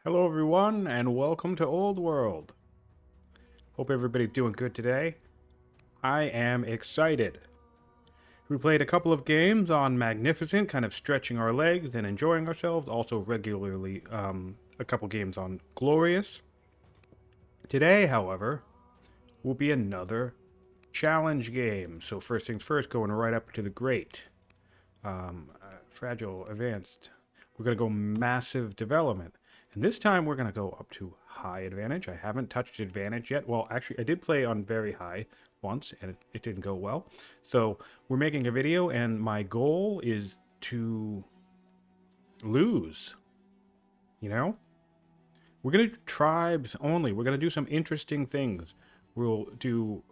Hello everyone and welcome to Old World. Hope everybody's doing good today. I am excited. We played a couple of games on Magnificent, kind of stretching our legs and enjoying ourselves. Also regularly a couple games on Glorious. Today, however, will be another challenge game. So first things first, going right up to the great. Fragile, advanced. We're going to go massive development. And this time we're going to go up to high advantage. I haven't touched advantage yet. Well, actually, I did play on very high once, and it didn't go well. So we're making a video, and my goal is to lose. You know? We're going to do tribes only. We're going to do some interesting things. We'll do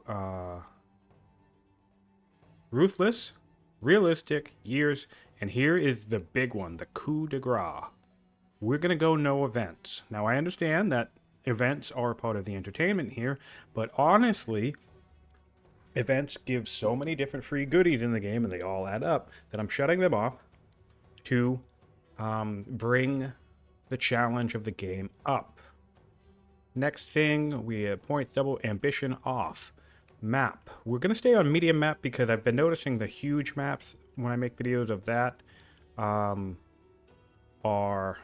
ruthless, realistic, years, and here is the big one, the coup de grace. We're going to go no events. Now, I understand that events are a part of the entertainment here, but honestly, events give so many different free goodies in the game, and they all add up, that I'm shutting them off to bring the challenge of the game up. Next thing, we have point double ambition off. Map. We're going to stay on medium map because I've been noticing the huge maps when I make videos of that are...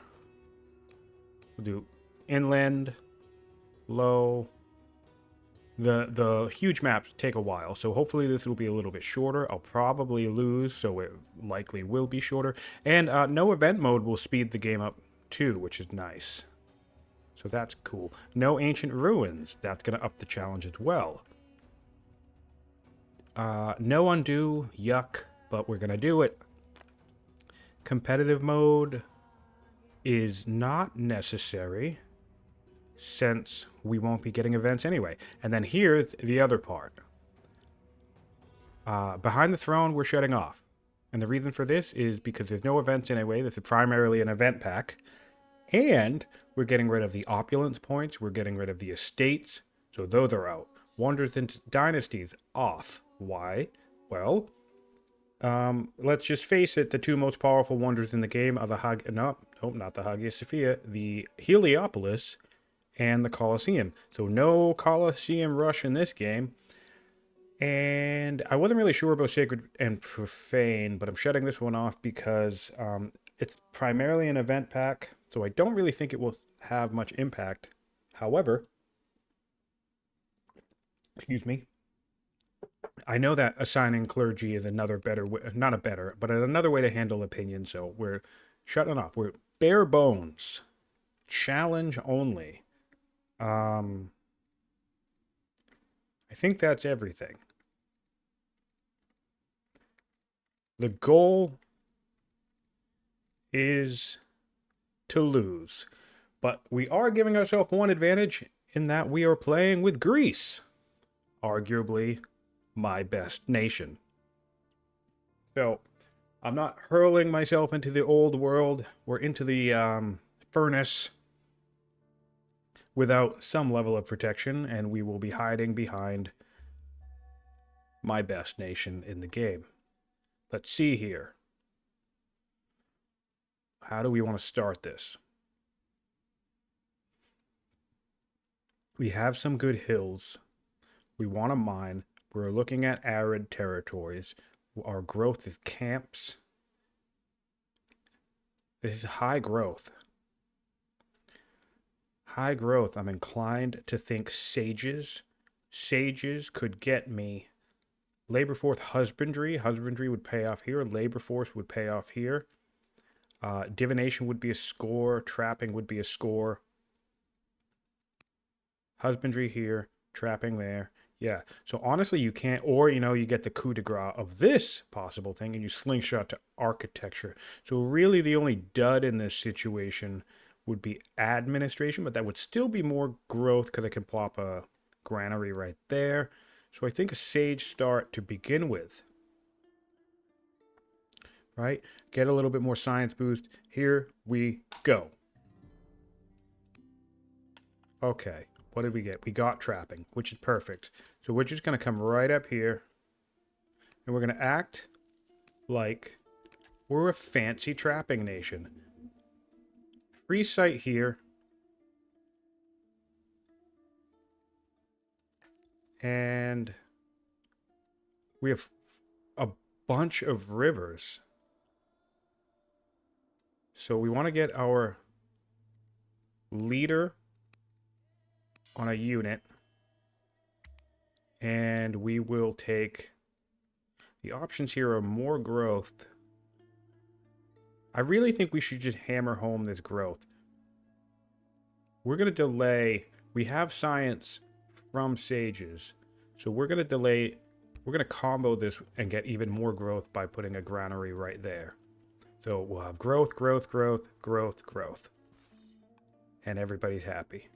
We'll do inland, low. The huge maps take a while, so hopefully this will be a little bit shorter. I'll probably lose, so it likely will be shorter. And no event mode will speed the game up too, which is nice. So that's cool. No ancient ruins. That's going to up the challenge as well. No undo. Yuck. But we're going to do it. Competitive mode is not necessary since we won't be getting events anyway. And then here's the other part. Behind the throne, we're shutting off. And the reason for this is because there's no events anyway. This is primarily an event pack. And we're getting rid of the opulence points. We're getting rid of the estates. So those are out. Wonders and dynasties off. Why? Well, let's just face it. The two most powerful wonders in the game are the not the Hagia Sophia, the Heliopolis, and the Colosseum. So no Colosseum rush in this game. And I wasn't really sure about Sacred and Profane, but I'm shutting this one off because it's primarily an event pack, so I don't really think it will have much impact. However, excuse me, I know that assigning clergy is another better way, not a better, but another way to handle opinion, so we're shutting off. We're bare bones. Challenge only. I think that's everything. The goal is to lose. But we are giving ourselves one advantage in that we are playing with Greece. Arguably my best nation. So, I'm not hurling myself into the old world or into the furnace without some level of protection, and we will be hiding behind my best nation in the game. Let's see here. How do we want to start this? We have some good hills. We want to mine. We're looking at arid territories. Our growth is camps. This is high growth. High growth. I'm inclined to think sages. Sages could get me labor force husbandry. Husbandry would pay off here. Labor force would pay off here. Divination would be a score. Trapping would be a score. Husbandry here. Trapping there. Yeah. So honestly, you can't, or, you get the coup de grace of this possible thing and you slingshot to architecture. So really the only dud in this situation would be administration, but that would still be more growth because I can plop a granary right there. So I think a sage start to begin with. Right? Get a little bit more science boost. Here we go. Okay. What did we get? We got trapping, which is perfect. So we're just going to come right up here. And we're going to act like we're a fancy trapping nation. Free site here. And we have a bunch of rivers. So we want to get our leader on a unit. And we will take... The options here are more growth. I really think we should just hammer home this growth. We're going to delay... We have science from sages. So we're going to delay... We're going to combo this and get even more growth by putting a granary right there. So we'll have growth, growth, growth, growth, growth. And everybody's happy.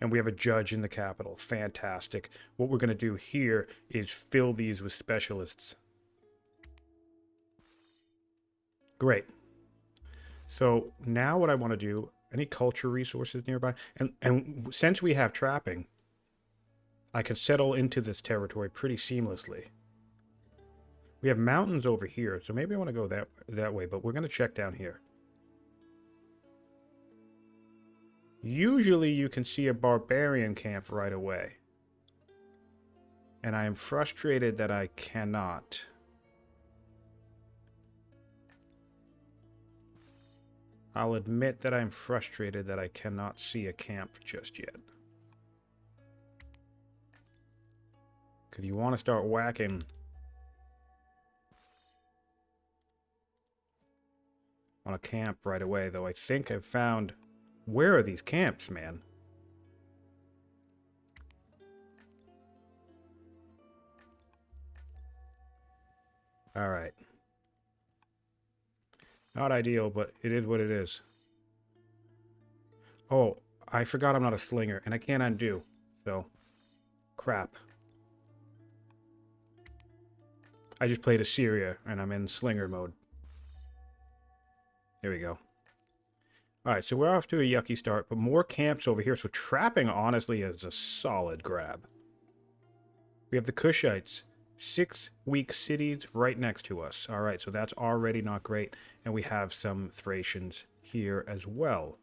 And we have a judge in the capital. Fantastic. What we're going to do here is fill these with specialists. Great. So now what I want to do, any culture resources nearby? And since we have trapping, I can settle into this territory pretty seamlessly. We have mountains over here, so maybe I want to go that way, but we're going to check down here. Usually you can see a barbarian camp right away. And I am frustrated that I cannot. I'll admit that I'm frustrated that I cannot see a camp just yet. Because you want to start whacking on a camp right away, though I think I've found... Where are these camps, man? Alright. Not ideal, but it is what it is. Oh, I forgot I'm not a slinger, and I can't undo. So, crap. I just played Assyria, and I'm in slinger mode. There we go. Alright, so we're off to a yucky start, but more camps over here. So trapping, honestly, is a solid grab. We have the Kushites. 6 weak cities right next to us. Alright, so that's already not great. And we have some Thracians here as well.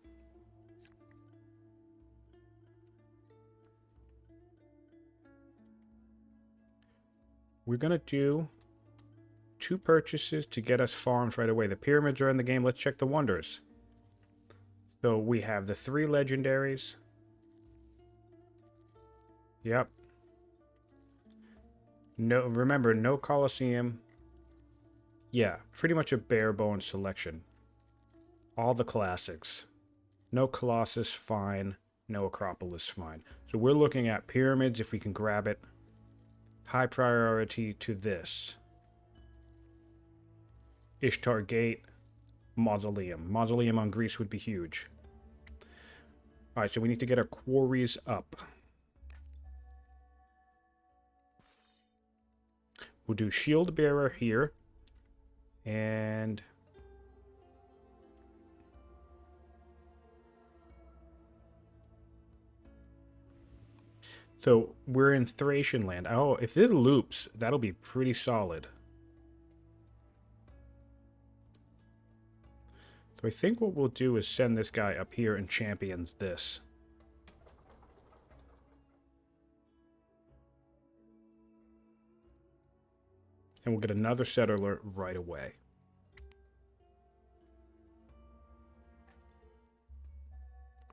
We're going to do 2 purchases to get us farms right away. The pyramids are in the game. Let's check the wonders. So we have the 3 legendaries. Yep. No, remember, no Colosseum. Yeah, pretty much a bare bones selection. All the classics. No Colossus, fine. No Acropolis, fine. So we're looking at pyramids if we can grab it. High priority to this. Ishtar Gate. Mausoleum. Mausoleum on Greece would be huge. Alright, so we need to get our quarries up. We'll do Shield Bearer here. And... so we're in Thracian land. Oh, if this loops, that'll be pretty solid. So I think what we'll do is send this guy up here and champions this. And we'll get another settler right away.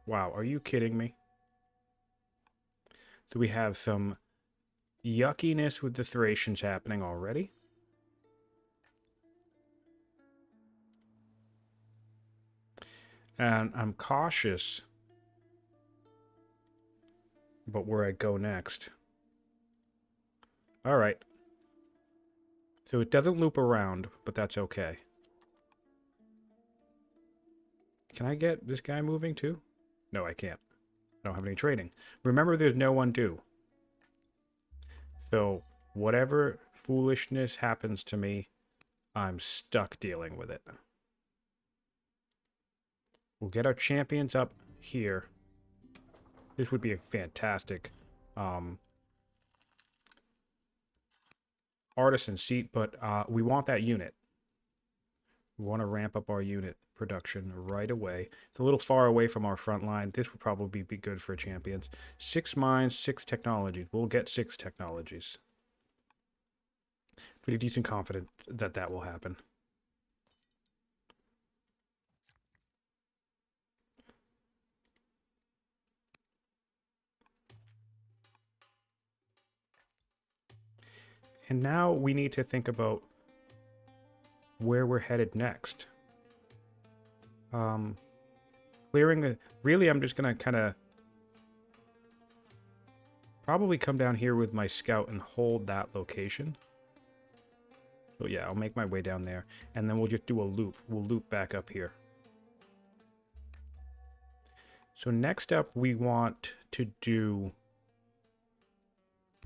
Wow, are you kidding me? So we have some yuckiness with the Thracians happening already. And I'm cautious about where I go next. Alright. So it doesn't loop around, but that's okay. Can I get this guy moving too? No, I can't. I don't have any trading. Remember, there's no undo. So whatever foolishness happens to me, I'm stuck dealing with it. We'll get our champions up here. This would be a fantastic artisan seat, but we want that unit. We want to ramp up our unit. production right away. It's a little far away from our front line. This would probably be good for champions. 6 mines, 6 technologies. We'll get 6 technologies. Pretty decent confidence that that will happen. And now we need to think about where we're headed next. Clearing the... Really, I'm just going to kind of probably come down here with my scout and hold that location. So yeah, I'll make my way down there. And then we'll just do a loop. We'll loop back up here. So next up, we want to do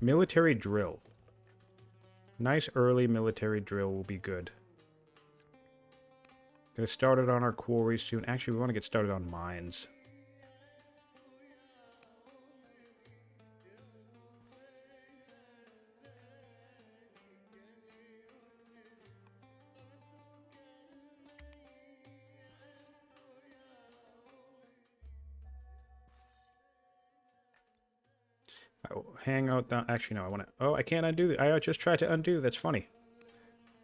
military drill. Nice early military drill will be good. Gonna start it on our quarries soon. Actually, we want to get started on mines. I will hang out down. Actually, no, I want to... Oh, I can't undo it. I just tried to undo. That's funny.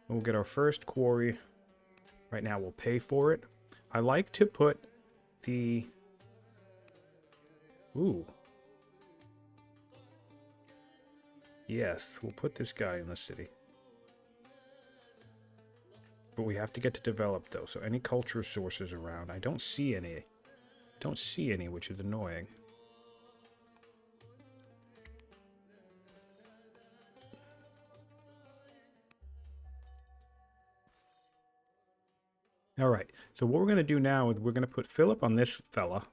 We'll get our first quarry. Right now, we'll pay for it. I like to put the... Ooh. Yes, we'll put this guy in the city. But we have to get to develop, though. So any culture sources around. I don't see any. Don't see any, which is annoying. All right. So what we're going to do now is we're going to put Philip on this fella.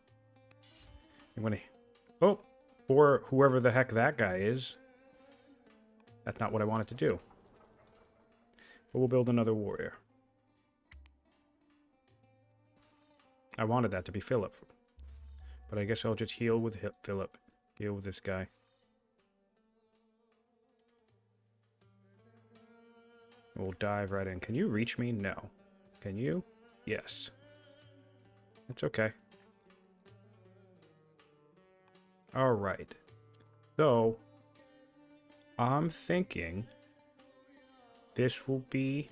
I'm going to... Oh! Or whoever the heck that guy is. That's not what I wanted to do. But we'll build another warrior. I wanted that to be Philip. But I guess I'll just heal with Philip. Heal with this guy. We'll dive right in. Can you reach me? No. Can you? Yes. It's okay. Alright. So, I'm thinking this will be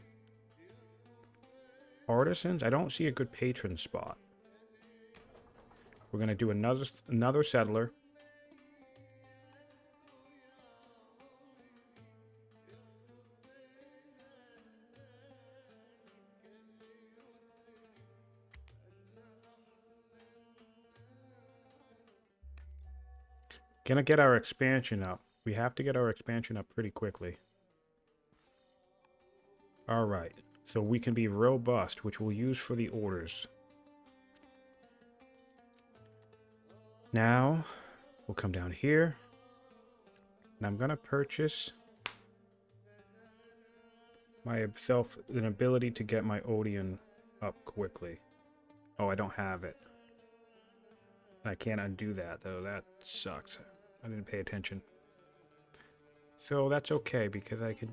artisans. I don't see a good patron spot. We're going to do another settler. Gonna get our expansion up. We have to get our expansion up pretty quickly. Alright, so we can be robust, which we'll use for the orders. Now, we'll come down here. And I'm gonna purchase myself an ability to get my Odeon up quickly. Oh, I don't have it. I can't undo that, though. That sucks. I didn't pay attention. So that's okay, because I can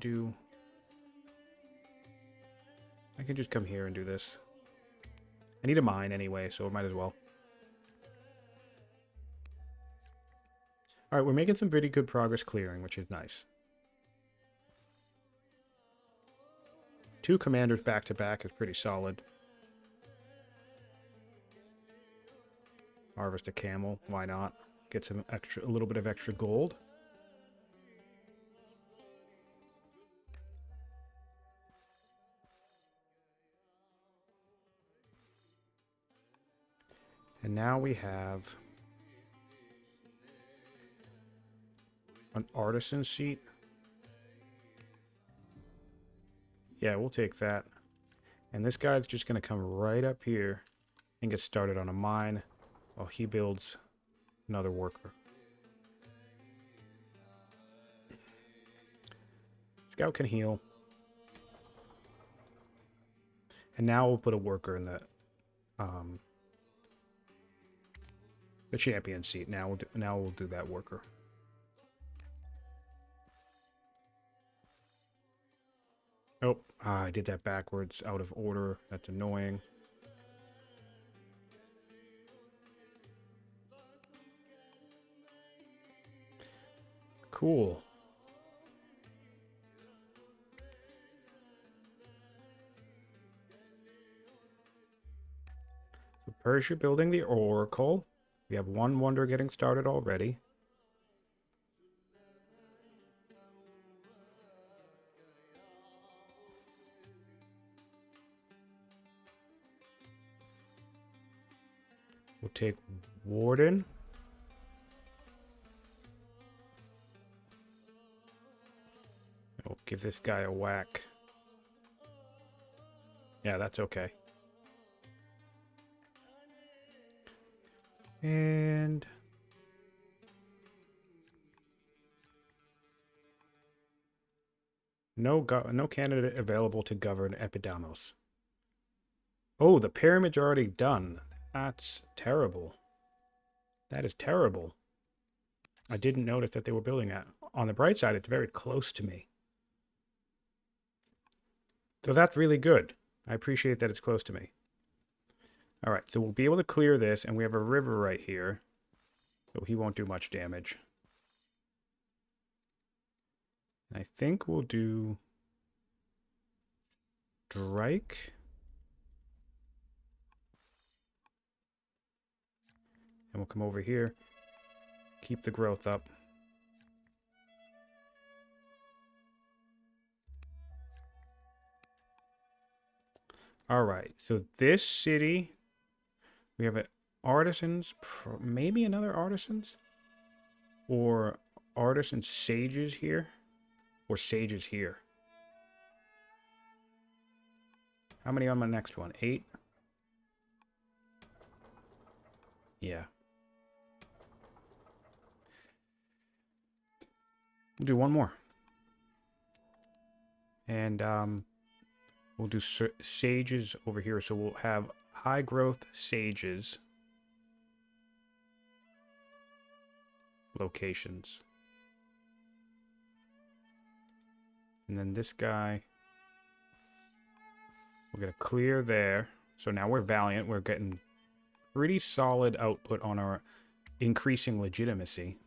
just come here and do this. I need a mine anyway, so I might as well. Alright, we're making some pretty good progress clearing, which is nice. 2 commanders back to back is pretty solid. Harvest a camel, why not? Get some extra, a little bit of extra gold. And now we have an artisan seat. Yeah, we'll take that. And this guy's just going to come right up here and get started on a mine while he builds another worker. Scout can heal. And now we'll put a worker in the champion seat. Now we'll do that worker. Oh, I did that backwards, out of order. That's annoying. Cool. So Persia building the Oracle. We have one wonder getting started already. We'll take Warden. We'll give this guy a whack. Yeah, that's okay. And no candidate available to govern Epidamos. Oh, the pyramid's already done. That's terrible. That is terrible. I didn't notice that they were building that. On the bright side, it's very close to me. So that's really good. I appreciate that it's close to me. All right, so we'll be able to clear this, and we have a river right here. So he won't do much damage. I think we'll do strike. And we'll come over here. Keep the growth up. All right, so this city, we have artisans, maybe another artisans, or artisan sages here, or sages here. How many on my next one? 8? Yeah. We'll do one more. And we'll do sages over here. So we'll have high growth sages locations. And then this guy, we're going to clear there. So now we're valiant. We're getting pretty solid output on our increasing legitimacy.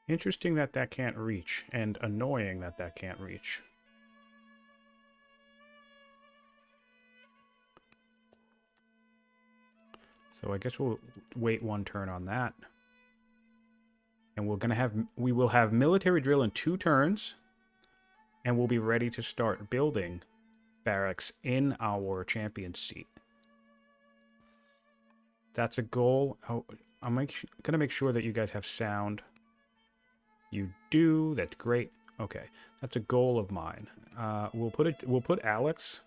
Interesting that that can't reach, and annoying that that can't reach. So I guess we'll wait one turn on that. And we will have military drill in 2 turns, and we'll be ready to start building barracks in our champion seat. That's a goal. Oh, I'm gonna make sure that you guys have sound. You do. That's great. Okay, that's a goal of mine. We'll put Alex,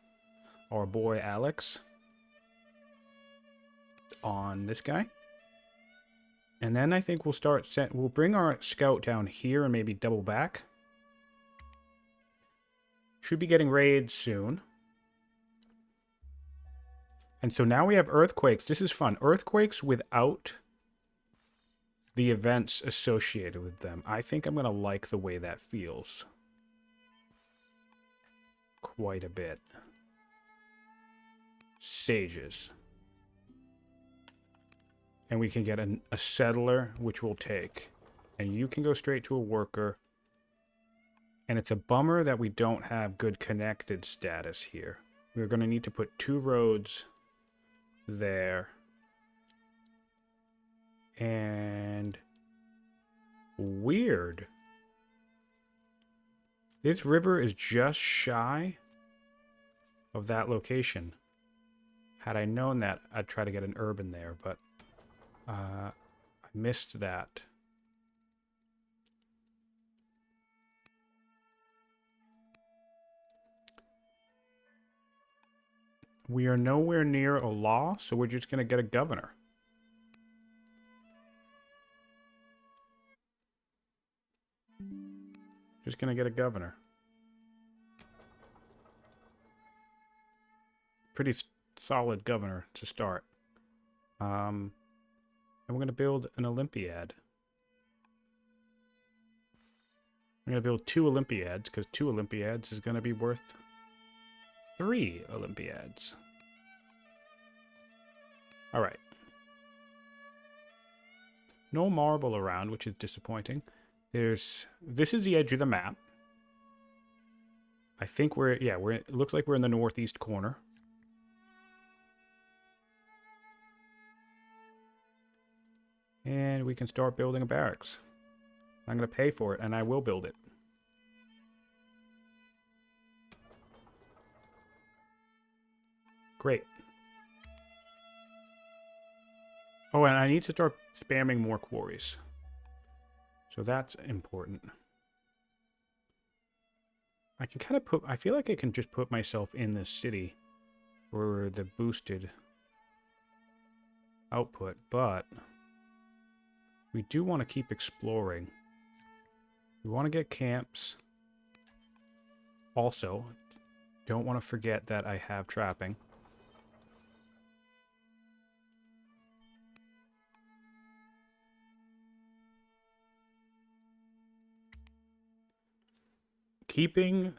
our boy Alex, on this guy, and then I think we'll bring our scout down here and maybe double back. Should be getting raids soon. And so now we have earthquakes. This is fun. Earthquakes without the events associated with them. I think I'm going to like the way that feels quite a bit. Sages. And we can get a settler, which we'll take. And you can go straight to a worker. And it's a bummer that we don't have good connected status here. We're going to need to put 2 roads there. And weird. This river is just shy of that location. Had I known that, I'd try to get an urban there, but I missed that. We are nowhere near a law, so we're just going to get a governor. Just going to get a governor. Pretty solid governor to start. And we're going to build an Olympiad. I'm going to build 2 Olympiads, because 2 Olympiads is going to be worth 3 Olympiads. All right. No marble around, which is disappointing. This is the edge of the map. I think it looks like we're in the northeast corner. And we can start building a barracks. I'm going to pay for it, and I will build it. Great. Oh, and I need to start spamming more quarries. So that's important. I can kind of I feel like I can just put myself in this city for the boosted output, but we do want to keep exploring. We want to get camps. Also, don't want to forget that I have trapping. Keeping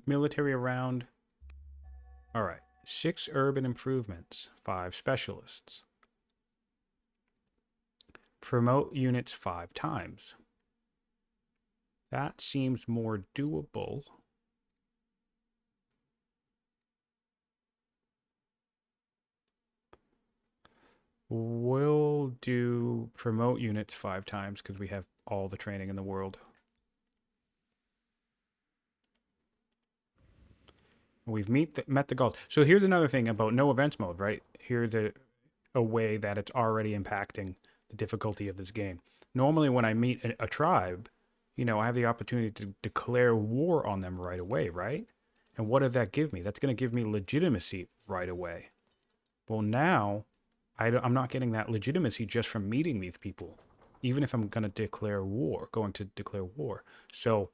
military around. All right. 6 urban improvements, 5 specialists. Promote units 5 times. That seems more doable. We'll do promote units 5 times because we have all the training in the world. We've met the goals. So here's another thing about no events mode, right? Here's a way that it's already impacting the difficulty of this game. Normally when I meet a tribe, you know, I have the opportunity to declare war on them right away, right? And what does that give me? That's going to give me legitimacy right away. Well, now I'm not getting that legitimacy just from meeting these people, even if I'm going to declare war, So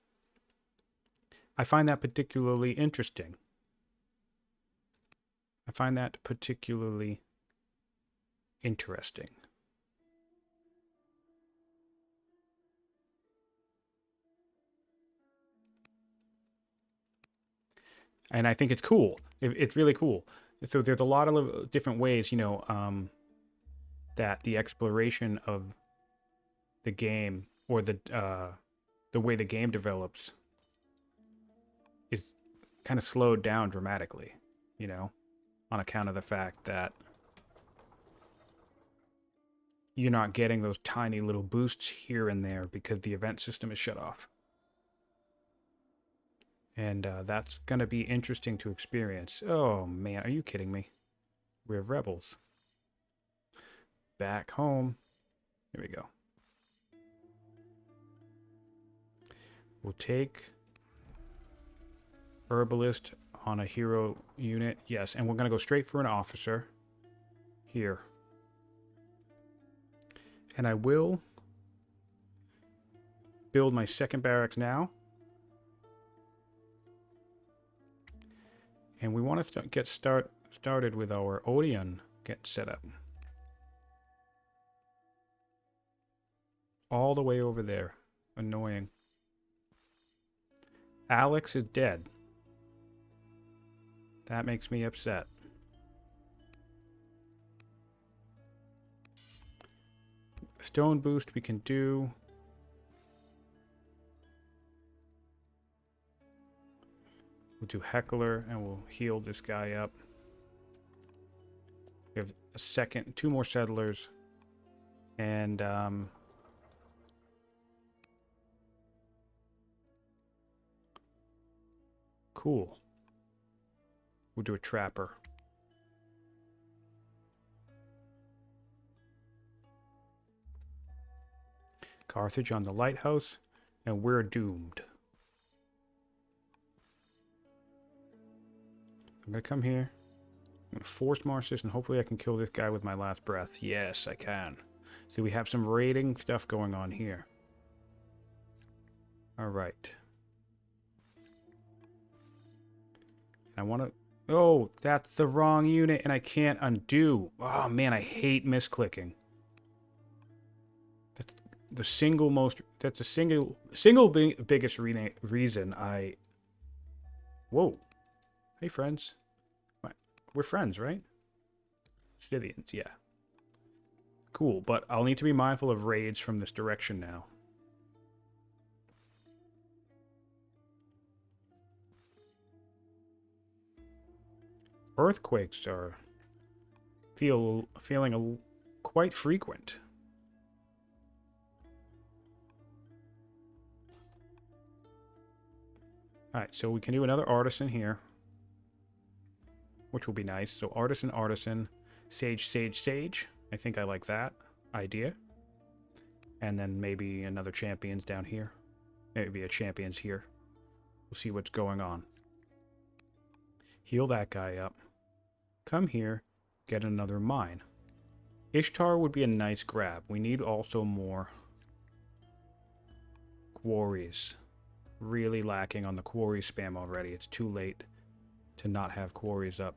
I find that particularly interesting. And I think it's cool. It's really cool. So there's a lot of different ways, you know, that the exploration of the game or the way the game develops is kind of slowed down dramatically, you know, on account of the fact that you're not getting those tiny little boosts here and there because the event system is shut off. And that's going to be interesting to experience. Oh, man, are you kidding me? We're rebels. Back home. Here we go. We'll take herbalist on a hero unit. Yes, and we're going to go straight for an officer here. And I will build my second barracks now. And we want to get started with our Odeon get set up. All the way over there. Annoying. Alex is dead. That makes me upset. Stone boost we can do. We'll do Heckler and we'll heal this guy up. We have a second, 2 more settlers. And cool. We'll do a trapper. Carthage on the lighthouse, and we're doomed. I'm going to come here. I'm going to force Marxist, and hopefully I can kill this guy with my last breath. Yes, I can. So we have some raiding stuff going on here. All right. I want to... Oh, that's the wrong unit, and I can't undo. Oh, man, I hate misclicking. That's the single most... That's the single biggest reason I... Whoa. Hey, friends. We're friends, right? Scythians, yeah. Cool, but I'll need to be mindful of raids from this direction now. Earthquakes are feeling quite frequent. Alright, so we can do another artisan here, which will be nice. So artisan, artisan, sage, sage, sage. I think I like that idea. And then maybe another champions down here. Maybe a champions here. We'll see what's going on. Heal that guy up. Come here, get another mine. Ishtar would be a nice grab. We need also more quarries. Really lacking on the quarry spam already. It's too late to not have quarries up.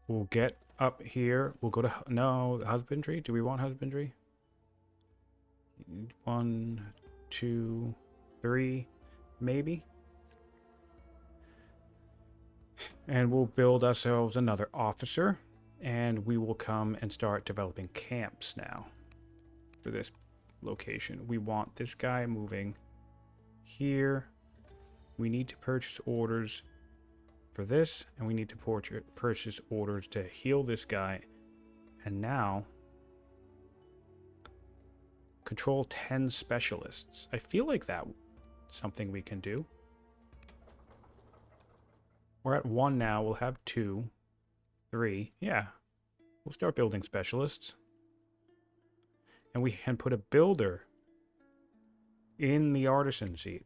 We'll get up here. We'll go to... No, husbandry? Do we want husbandry? 1, 2, 3, maybe? And we'll build ourselves another officer. And we will come and start developing camps now for this location. We want this guy moving here. We need to purchase orders for this, and we need to purchase orders to heal this guy. And now control 10 specialists. I feel like that's something we can do. We're at 1 now. We'll have 2, 3. Yeah, we'll start building specialists. And we can put a builder in the artisan seat.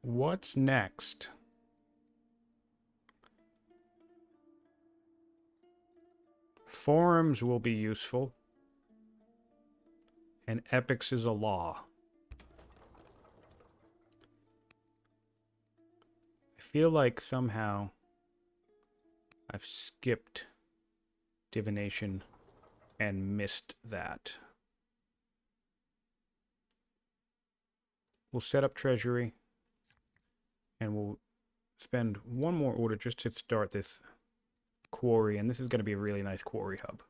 What's next? Forums will be useful. And epics is a law. I feel like somehow I've skipped divination and missed that. We'll set up treasury. And we'll spend one more order just to start this quarry. And this is going to be a really nice quarry hub.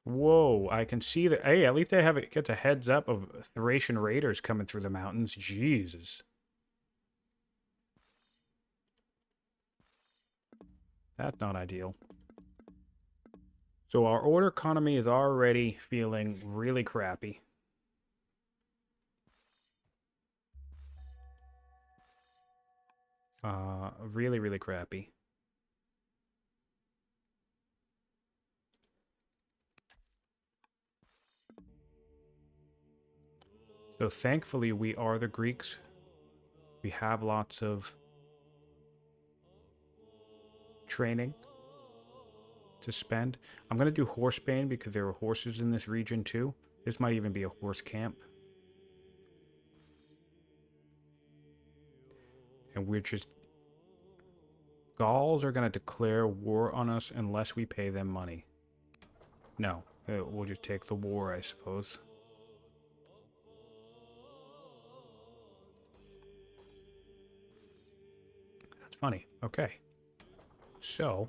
Whoa, I can see that. Hey, at least they have it gets a heads up of Thracian raiders coming through the mountains. Jesus. That's not ideal. So our order economy is already feeling really crappy. Really, really crappy. So thankfully we are the Greeks. We have lots of training to spend. I'm going to do Horsebane because there are horses in this region too. This might even be a horse camp. And we're just... Gauls are going to declare war on us unless we pay them money. No, we'll just take the war, I suppose. That's funny. Okay. So...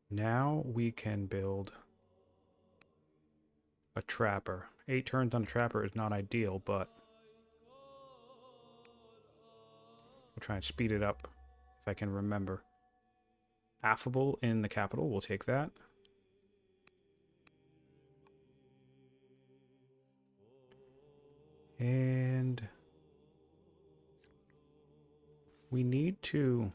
now we can build a trapper. 8 turns on a trapper is not ideal, but we'll try and speed it up if I can remember. Affable in the capital, we'll take that. And we need to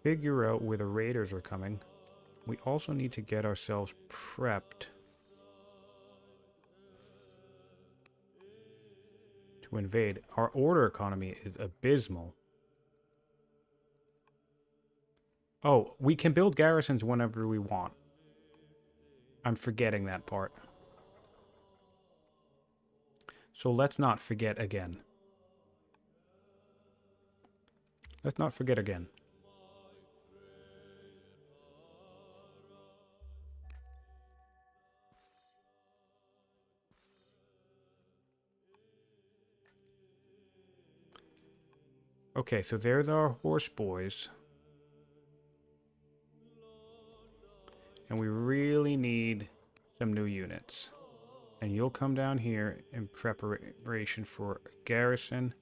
figure out where the raiders are coming. We also need to get ourselves prepped to invade. Our order economy is abysmal. Oh, we can build garrisons whenever we want. I'm forgetting that part. So let's not forget again. Let's not forget again. Okay, so there's our horse boys. And we really need some new units. And you'll come down here in preparation for a garrison.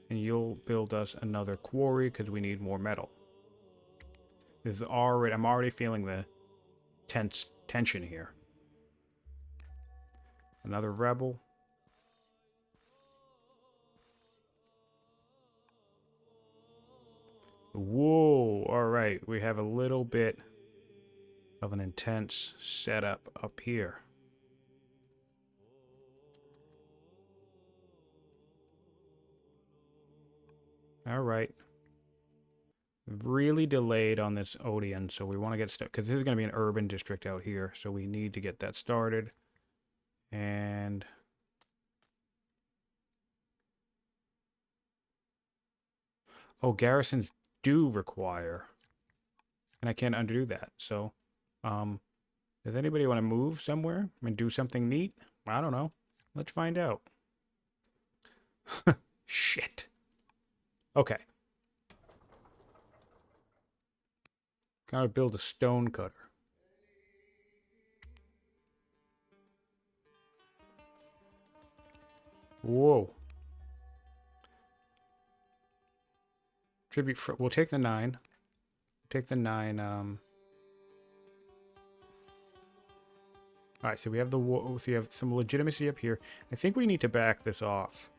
And you'll build us another quarry because we need more metal. This is already, I'm already feeling the tension here. Another rebel. Whoa, alright, we have a little bit of an intense setup up here. Alright. Really delayed on this Odeon, so we want to get started, because this is going to be an urban district out here, so we need to get that started. And oh, garrisons do require, and I can't undo that. So, does anybody want to move somewhere and do something neat? I don't know. Let's find out. Shit. Okay. Gotta build a stone cutter. Whoa. Tribute for, we'll take the 9. Take the 9, Alright, so we have the so we have some legitimacy up here. I think we need to back this off.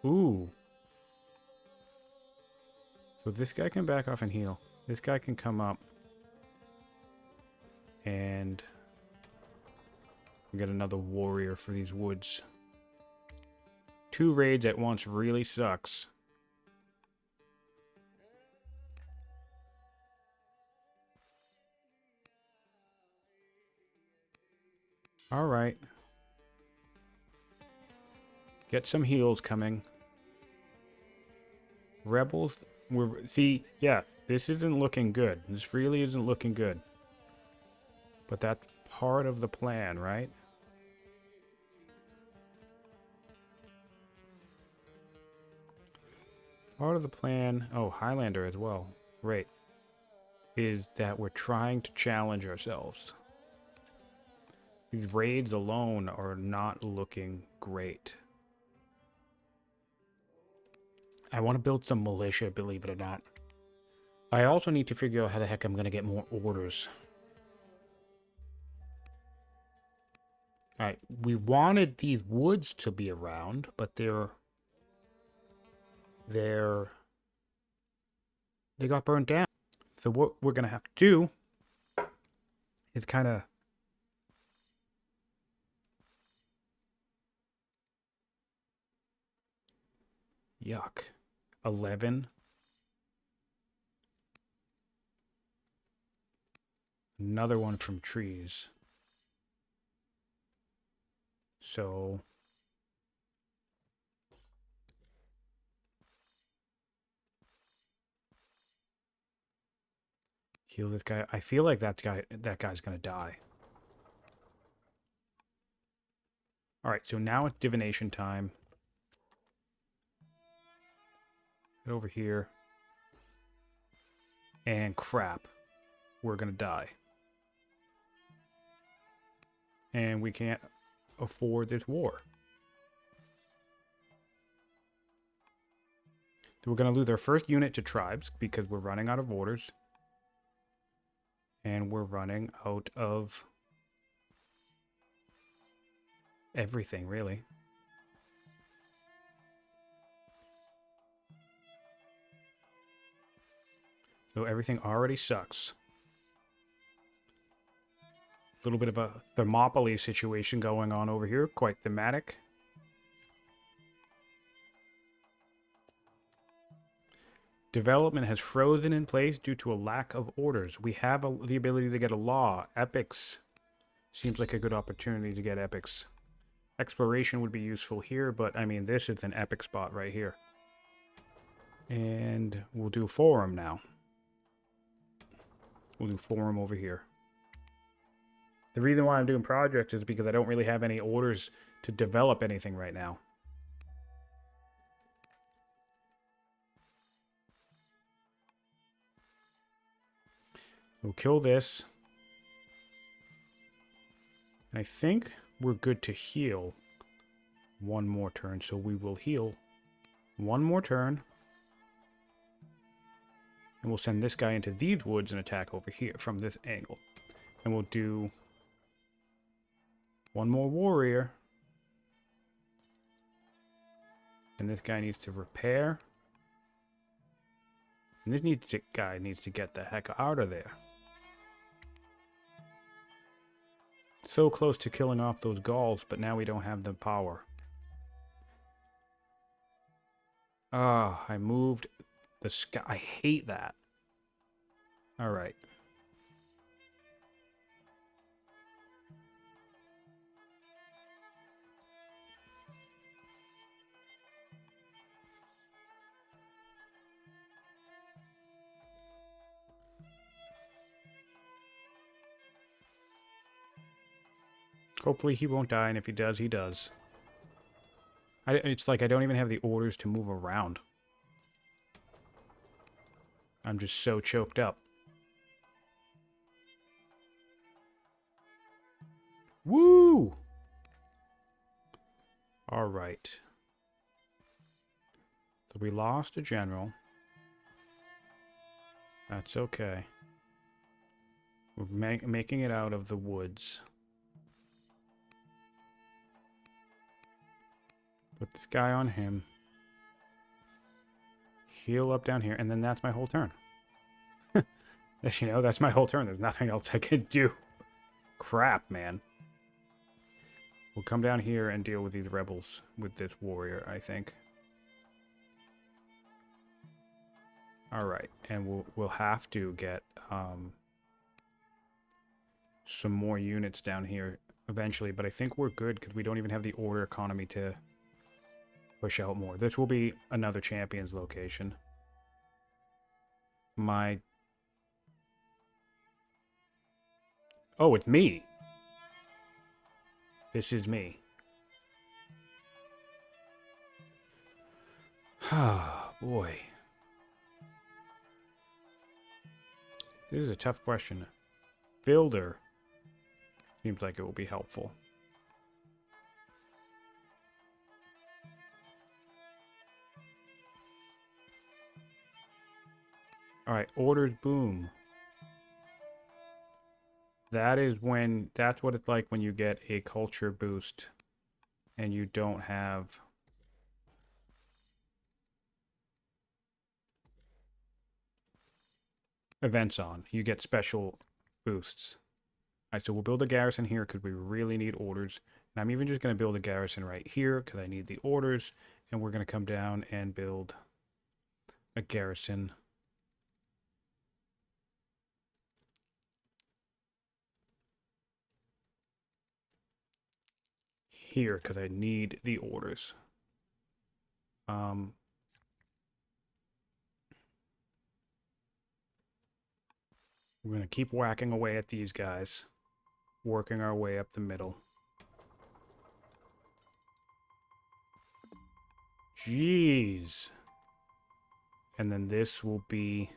Ooh. So this guy can back off and heal. This guy can come up. And we get another warrior for these woods. 2 raids at once really sucks. Alright. Get some heals coming. Rebels, see, yeah, this isn't looking good. This really isn't looking good. But that's part of the plan, right? Part of the plan, oh, Highlander as well, great, is that we're trying to challenge ourselves. These raids alone are not looking great. I want to build some militia, believe it or not. I also need to figure out how the heck I'm going to get more orders. Alright, we wanted these woods to be around, but they got burned down. So what we're going to have to do is kind of yuck. 11. Another one from trees. So heal this guy. I feel like that guy's gonna die. Alright, so now it's divination time. Get over here. And crap. We're gonna die. And we can't afford this war. So we're going to lose our first unit to tribes because we're running out of orders. And we're running out of everything, really. So everything already sucks. A little bit of a Thermopylae situation going on over here. Quite thematic. Development has frozen in place due to a lack of orders. We have the ability to get a law. Epics. Seems like a good opportunity to get epics. Exploration would be useful here, but I mean, this is an epic spot right here. And we'll do forum now. We'll do forum over here. The reason why I'm doing projects is because I don't really have any orders to develop anything right now. We'll kill this. And I think we're good to heal one more turn. So we will heal one more turn. And we'll send this guy into these woods and attack over here from this angle. And we'll do one more warrior. And this guy needs to repair. And this guy needs to get the heck out of there. So close to killing off those Gauls, but now we don't have the power. Ah, I moved the sky. I hate that. All right. Hopefully he won't die, and if he does, he does. It's like I don't even have the orders to move around. I'm just so choked up. Woo! All right. So we lost a general. That's okay. We're making it out of the woods. Put this guy on him. Heal up down here, and then that's my whole turn. You know, that's my whole turn. There's nothing else I can do. Crap, man. We'll come down here and deal with these rebels with this warrior, I think. Alright, and we'll have to get some more units down here eventually, but I think we're good because we don't even have the order economy to push out more. This will be another champion's location. Oh, it's me. This is me. Ah, boy. This is a tough question. Builder seems like it will be helpful. Alright, orders boom. That's what it's like when you get a culture boost and you don't have events on. You get special boosts. Alright, so we'll build a garrison here because we really need orders. And I'm even just going to build a garrison right here because I need the orders. And we're going to come down and build a garrison here because I need the orders. We're going to keep whacking away at these guys, working our way up the middle. Jeez. And then this will be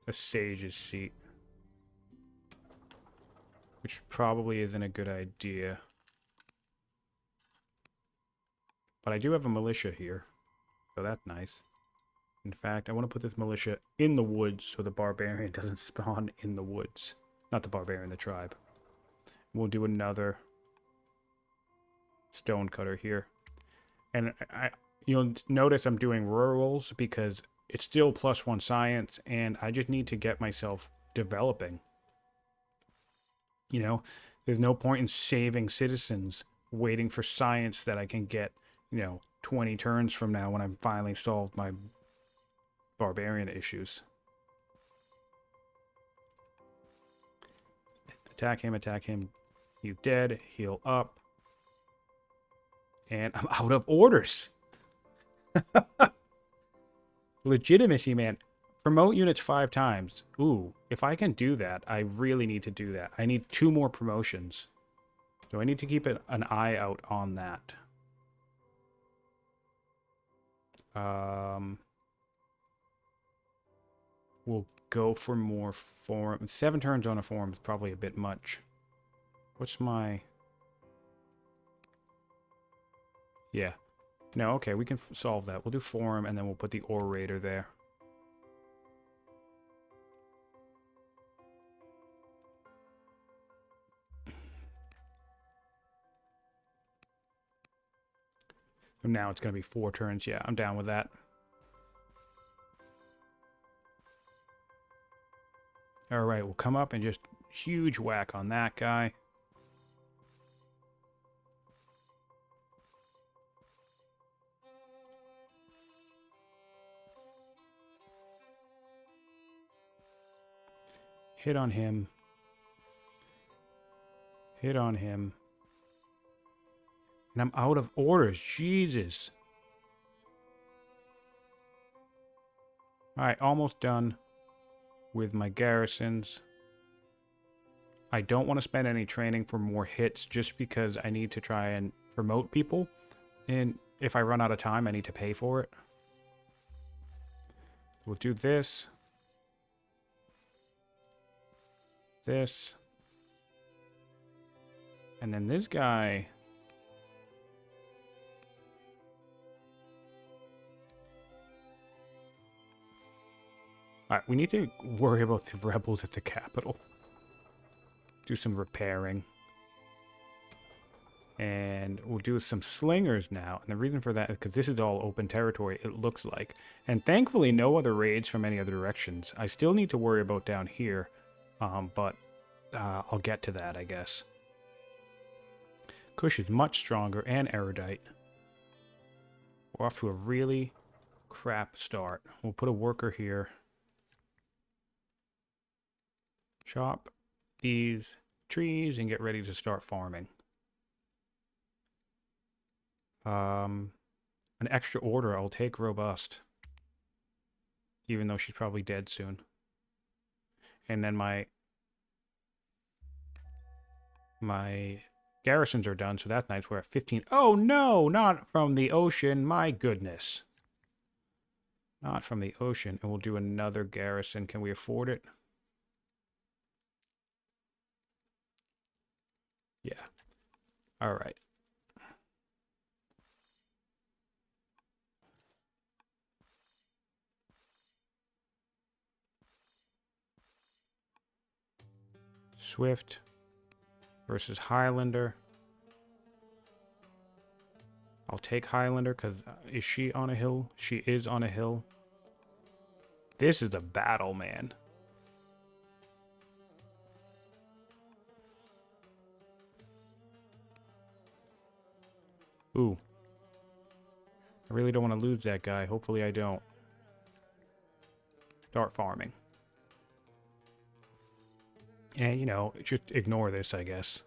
a sage's seat, which probably isn't a good idea. But I do have a militia here, so that's nice. In fact, I want to put this militia in the woods so the barbarian doesn't spawn in the woods. Not the barbarian, the tribe. We'll do another stonecutter here. And you'll notice I'm doing rurals because it's still +1 science, and I just need to get myself developing. You know, there's no point in saving citizens waiting for science that I can get, 20 turns from now when I've finally solved my barbarian issues. Attack him. You dead. Heal up. And I'm out of orders. Legitimacy, man. Promote units 5 times. Ooh, if I can do that, I really need to do that. I need 2 more promotions. So I need to keep an eye out on that. We'll go for more forum. 7 turns on a forum is probably a bit much. What's my... Yeah. No, okay, we can solve that. We'll do forum, and then we'll put the orator there. So now it's going to be 4 turns. Yeah, I'm down with that. All right, we'll come up and just huge whack on that guy. Hit on him. Hit on him. And I'm out of orders. Jesus. Alright, almost done with my garrisons. I don't want to spend any training for more hits just because I need to try and promote people. And if I run out of time, I need to pay for it. We'll do this. This. And then this guy... Alright, we need to worry about the rebels at the capital. Do some repairing. And we'll do some slingers now. And the reason for that is because this is all open territory, it looks like. And thankfully, no other raids from any other directions. I still need to worry about down here. But I'll get to that, I guess. Kush is much stronger and erudite. We're off to a really crap start. We'll put a worker here. Chop these trees and get ready to start farming. An extra order, I'll take robust. Even though she's probably dead soon. And then my garrisons are done, so that's nice. We're at 15. Oh no, not from the ocean. My goodness. Not from the ocean. And we'll do another garrison. Can we afford it? Yeah. All right. Swift versus Highlander. I'll take Highlander because is she on a hill? She is on a hill. This is a battle, man. Ooh. I really don't want to lose that guy. Hopefully I don't. Start farming. And, you know, just ignore this, I guess.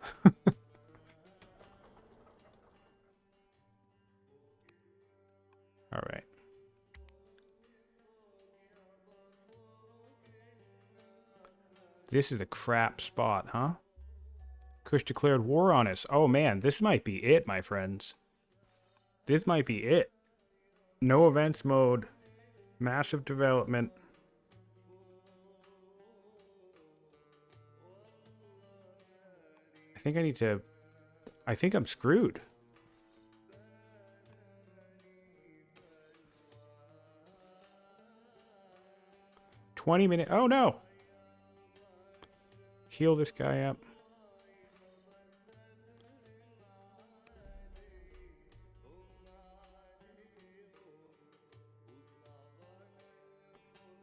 All right. This is a crap spot, huh? Kush declared war on us. Oh, man, this might be it, my friends. This might be it. No events mode. Massive development. I think I need to... I think I'm screwed. $20. Oh, no. Heal this guy up.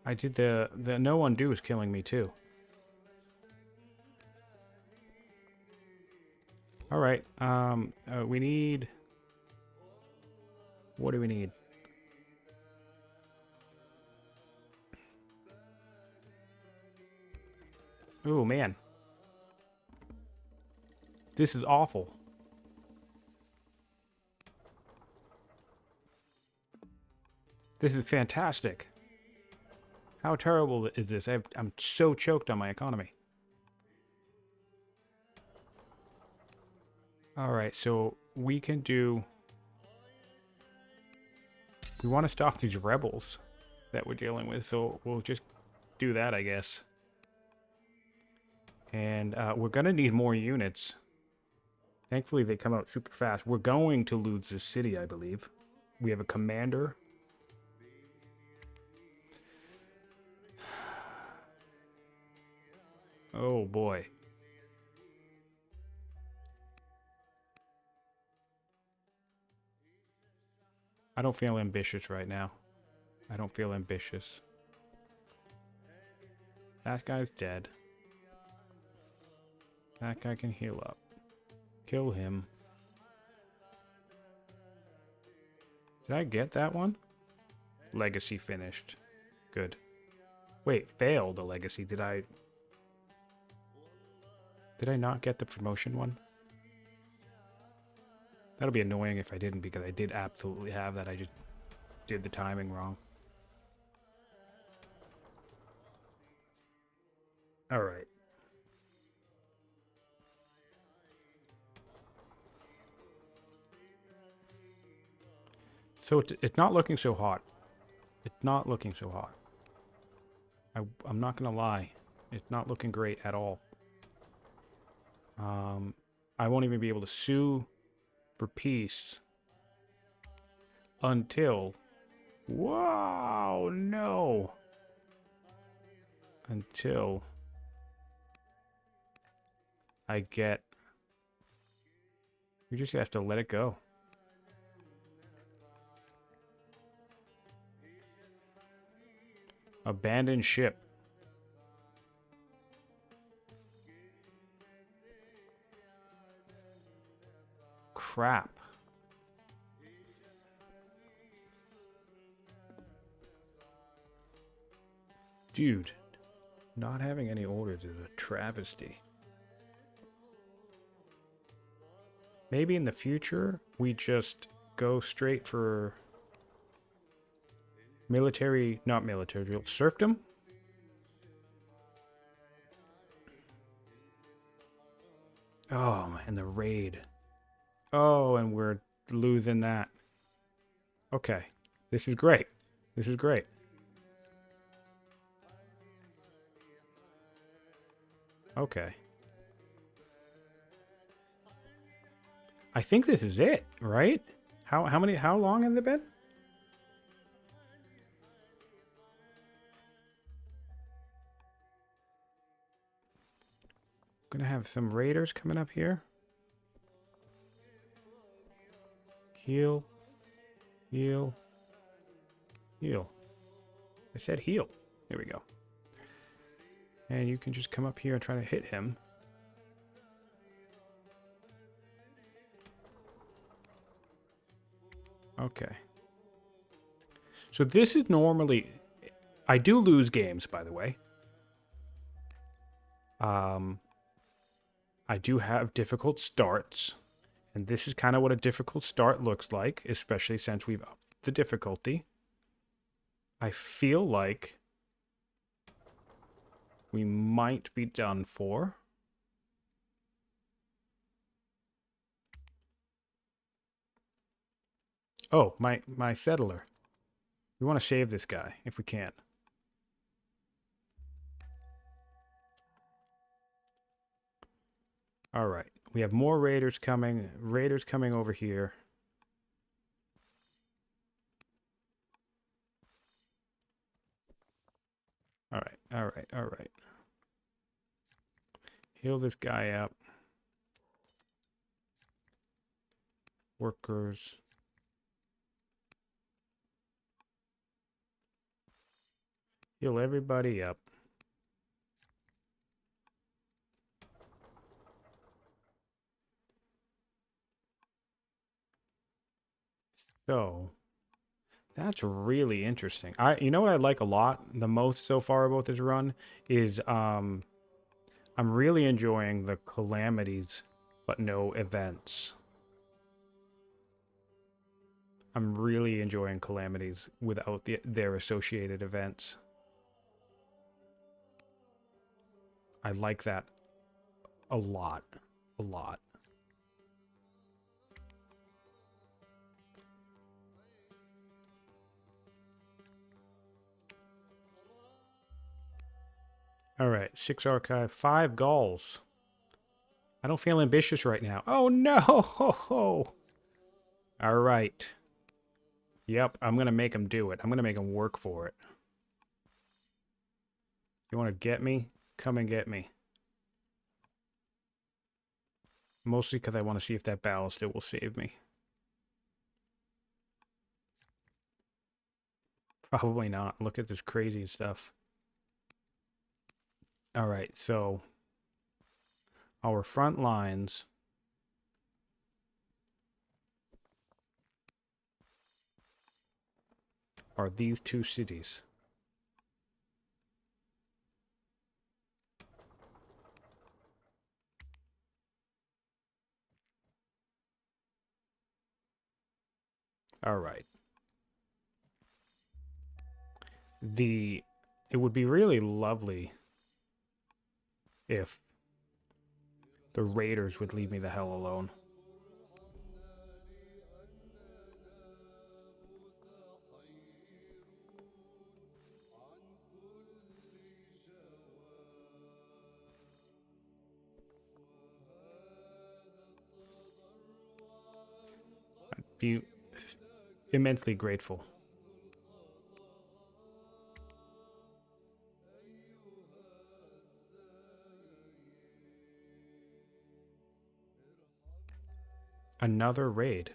I did the no undo is killing me too. All right. We need... What do we need? Oh, man. This is awful. This is fantastic. How terrible is this? I'm so choked on my economy. Alright, so we can do... We want to stop these rebels that we're dealing with, so we'll just do that, I guess. And we're going to need more units. Thankfully, they come out super fast. We're going to lose this city, I believe. We have a commander. Oh, boy. I don't feel ambitious right now. I don't feel ambitious. That guy's dead. That guy can heal up. Kill him. Did I get that one? Legacy finished. Good. Wait, failed the legacy. Did I not get the promotion one? That'll be annoying if I didn't, because I did absolutely have that. I just did the timing wrong. Alright. So it's not looking so hot. It's not looking so hot. I'm not gonna lie. It's not looking great at all. I won't even be able to sue for peace until... Wow, no. Until I get... We just have to let it go. Abandoned ship. Crap. Dude, not having any orders is a travesty. Maybe in the future, we just go straight for military, not military drill, serfdom? Oh, and the raid. Oh, and we're losing that. Okay. This is great. This is great. Okay. I think this is it, right? How long has it been? Gonna have some raiders coming up here. Heal. Heal. Heal. I said heal. There we go. And you can just come up here and try to hit him. Okay. So this is normally... I do lose games, by the way. I do have difficult starts. And this is kind of what a difficult start looks like, especially since we've upped the difficulty. I feel like we might be done for. Oh, my settler. We want to save this guy, if we can. Alright, we have more raiders coming. Raiders coming over here. Alright, alright, alright. Heal this guy up. Workers. Heal everybody up. So, that's really interesting. You know what I like a lot, the most so far about this run, is I'm really enjoying the calamities, but no events. I'm really enjoying calamities without their associated events. I like that a lot. A lot. All right, 6 archive, 5 Gauls. I don't feel ambitious right now. Oh no! All right. Yep, I'm gonna make him do it. I'm gonna make him work for it. You want to get me? Come and get me. Mostly because I want to see if that ballast will save me. Probably not. Look at this crazy stuff. All right, so our front lines are these 2 cities. All right. It would be really lovely if the raiders would leave me the hell alone. I'd be immensely grateful. Another raid.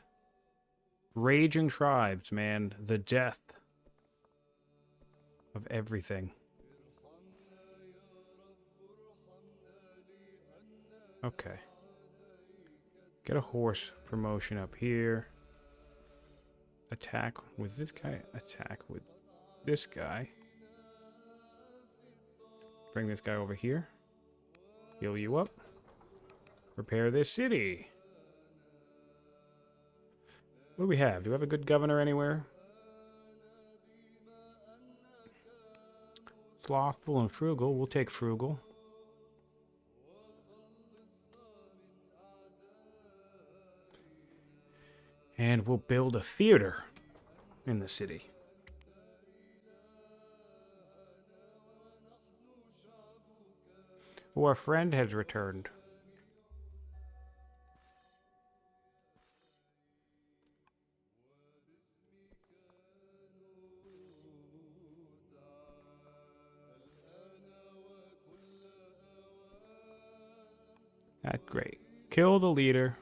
Raging tribes, man. The death of everything. Okay. Get a horse promotion up here. Attack with this guy. Attack with this guy. Bring this guy over here. Heal you up. Repair this city. What do we have? Do we have a good governor anywhere? Slothful and frugal. We'll take frugal. And we'll build a theater in the city. Oh, our friend has returned. That's great. Kill the leader.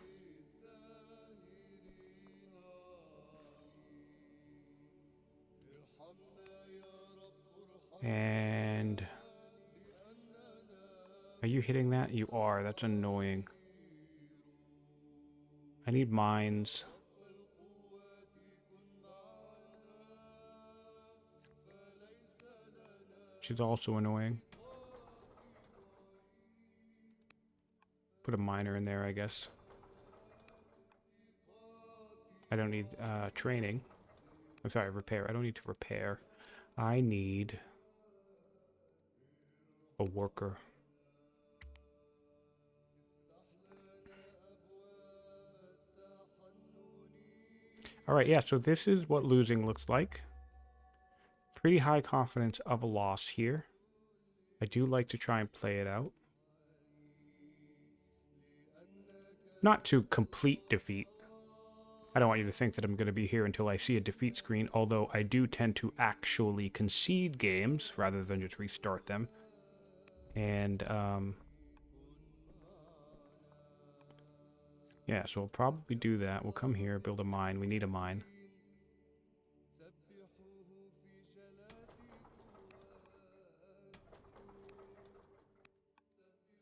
And... Are you hitting that? You are. That's annoying. I need mines. Which is also annoying. Put a miner in there, I guess. I don't need training. I'm sorry, repair. I don't need to repair. I need a worker. All right, yeah, so this is what losing looks like. Pretty high confidence of a loss here. I do like to try and play it out. Not to complete defeat. I don't want you to think that I'm going to be here until I see a defeat screen, although I do tend to actually concede games rather than just restart them. And, yeah, so we'll probably do that. We'll come here, build a mine. We need a mine.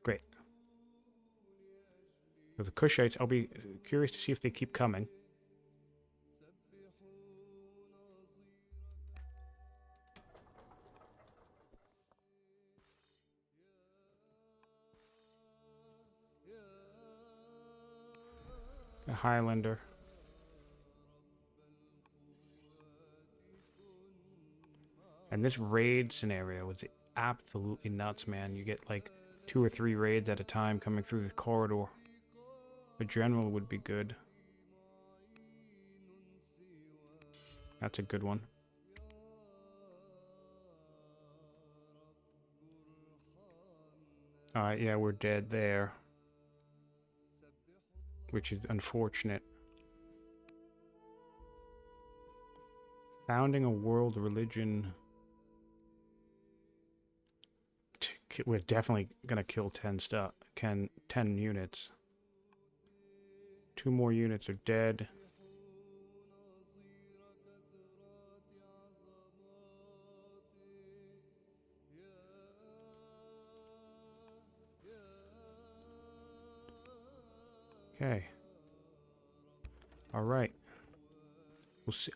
Great. So the Kushites, I'll be curious to see if they keep coming. A Highlander. And this raid scenario is absolutely nuts, man. You get like 2 or 3 raids at a time coming through the corridor. A general would be good. That's a good one. Alright, yeah, we're dead there. Which is unfortunate. Founding a world religion. We're definitely gonna kill 10 units. 2 more units are dead. Okay. All right. We'll see.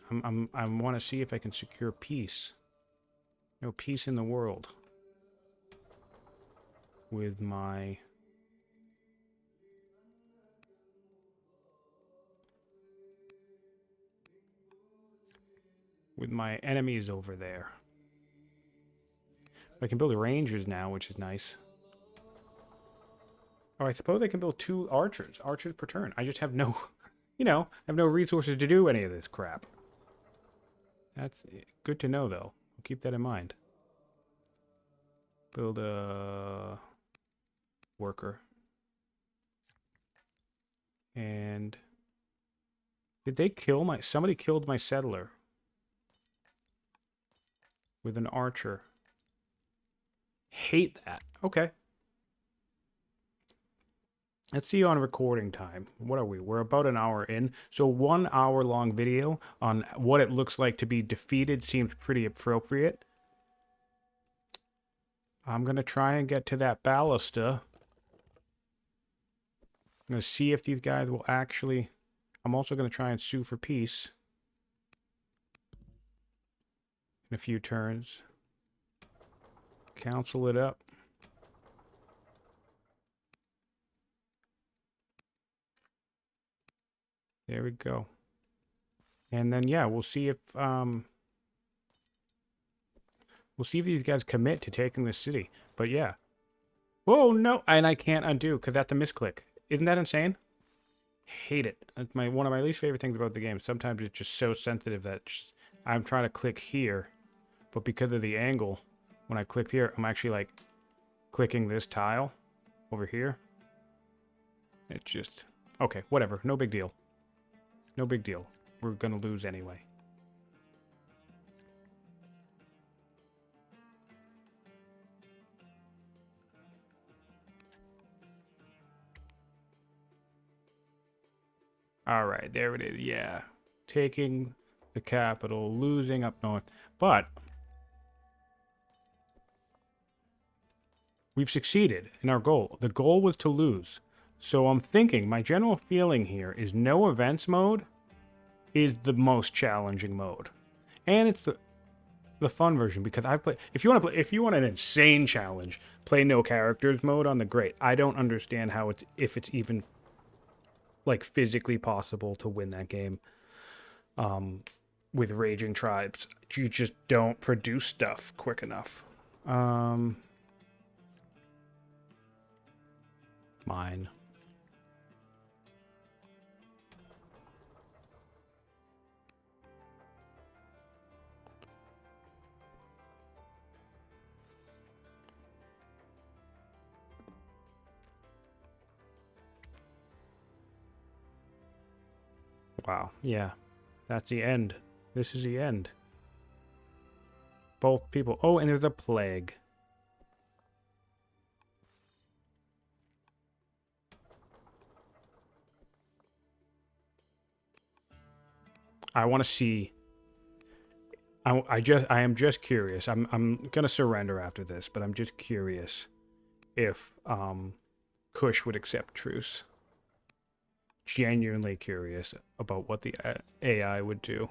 I want to see if I can secure peace. No peace in the world. With my enemies over there. I can build rangers now, which is nice. Oh, I suppose I can build 2 archers. Archers per turn. I just have no, you know, I have no resources to do any of this crap. That's good to know, though. I'll keep that in mind. Build a worker. And did they kill my... Somebody killed my settler. With an archer. Hate that. Okay. Let's see on recording time. What are we? We're about an hour in. So 1 hour long video on what it looks like to be defeated seems pretty appropriate. I'm going to try and get to that ballista. I'm going to see if these guys will actually... I'm also going to try and sue for peace. In a few turns. Council it up. There we go. And then, yeah, we'll see if these guys commit to taking the city. But yeah. Whoa, no, and I can't undo because that's a misclick. Isn't that insane? Hate it. That's one of my least favorite things about the game. Sometimes it's just so sensitive that I'm trying to click here, but because of the angle, when I click here, I'm actually like clicking this tile over here. It's just okay. Whatever. No big deal. No big deal. We're gonna lose anyway. All right, there it is. Yeah, taking the capital, losing up north, but we've succeeded in our goal. The goal was to lose. So I'm thinking, my general feeling here is no events mode is the most challenging mode, and it's the fun version because I play. If you want an insane challenge, play no characters mode on the great. I don't understand how if it's even like physically possible to win that game. With raging tribes, you just don't produce stuff quick enough. Mine. Wow, yeah. That's the end. This is the end. Both people. Oh, and there's a plague. I want to see. I am just curious. I'm gonna surrender after this, but I'm just curious if Kush would accept truce. Genuinely curious about what the AI would do.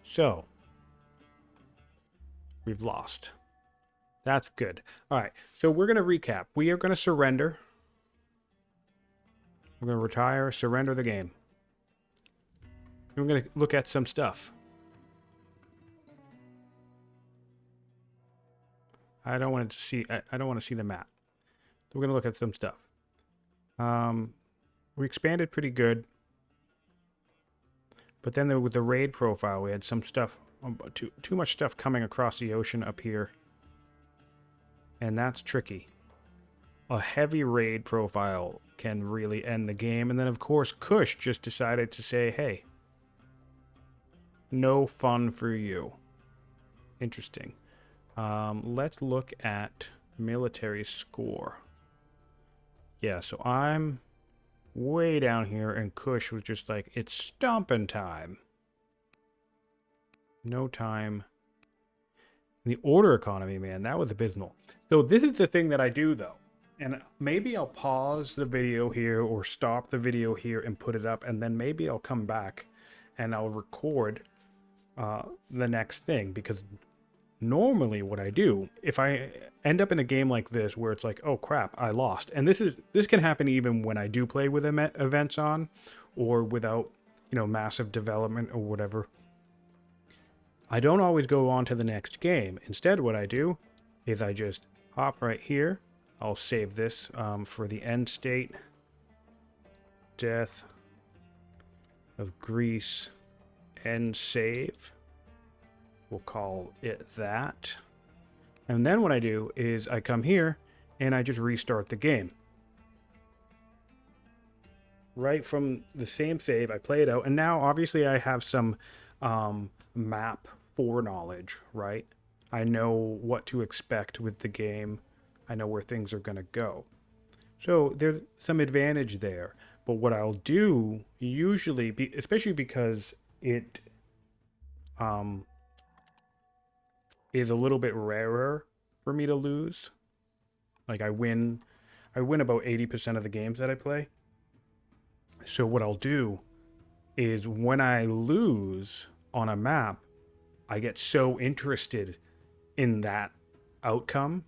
So, we've lost. That's good. All right, so we're going to recap. We are going to surrender. We're going to retire, surrender the game. We're going to look at some stuff. I don't want to see the map. So we're going to look at some stuff. We expanded pretty good. But then with the raid profile, we had some stuff, too much stuff coming across the ocean up here. And that's tricky. A heavy raid profile can really end the game. And then, of course, Kush just decided to say, hey, no fun for you. Interesting. Let's look at military score. Yeah, so I'm way down here, and Kush was just like, it's stomping time. No time. The order economy, man, that was abysmal. So this is the thing that I do, though. And maybe I'll pause the video here or stop the video here and put it up, and then maybe I'll come back and I'll record the next thing, because normally what I do, if I end up in a game like this where it's like, oh crap, I lost, and this can happen even when I do play with events on or without, you know, massive development or whatever, I don't always go on to the next game. Instead, what I do is I just hop right here. I'll save this for the end state. Death of Greece, end save. We'll call it that. And then what I do is I come here and I just restart the game. Right from the same save, I play it out. And now obviously I have some map foreknowledge, right? I know what to expect with the game. I know where things are going to go. So there's some advantage there. But what I'll do usually, especially because it is a little bit rarer for me to lose. Like I win about 80% of the games that I play. So what I'll do is when I lose on a map, I get so interested in that outcome.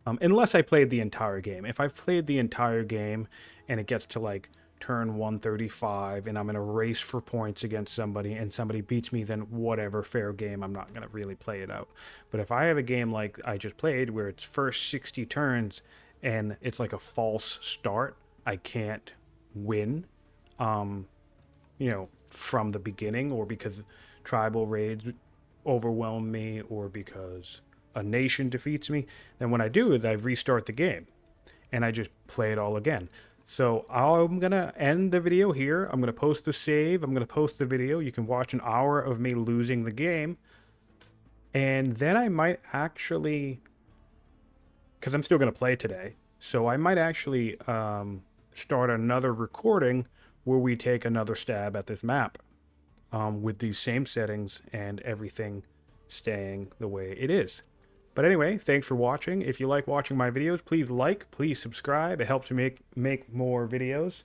Unless I played the entire game. If I've played the entire game and it gets to like turn 135 and I'm in a race for points against somebody and somebody beats me, then whatever, fair game, I'm not going to really play it out. But if I have a game like I just played where it's first 60 turns and it's like a false start, I can't win, you know, from the beginning, or because tribal raids overwhelm me, or because a nation defeats me, then what I do is I restart the game and I just play it all again. So I'm going to end the video here. I'm going to post the save. I'm going to post the video. You can watch an hour of me losing the game. And then I might actually, because I'm still going to play today, so I might actually start another recording where we take another stab at this map with these same settings and everything staying the way it is. But anyway, thanks for watching. If you like watching my videos, please like, please subscribe. It helps me make more videos.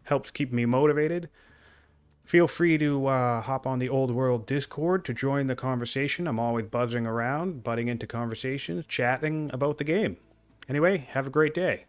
Helps keep me motivated. Feel free to hop on the Old World Discord to join the conversation. I'm always buzzing around, butting into conversations, chatting about the game. Anyway, have a great day.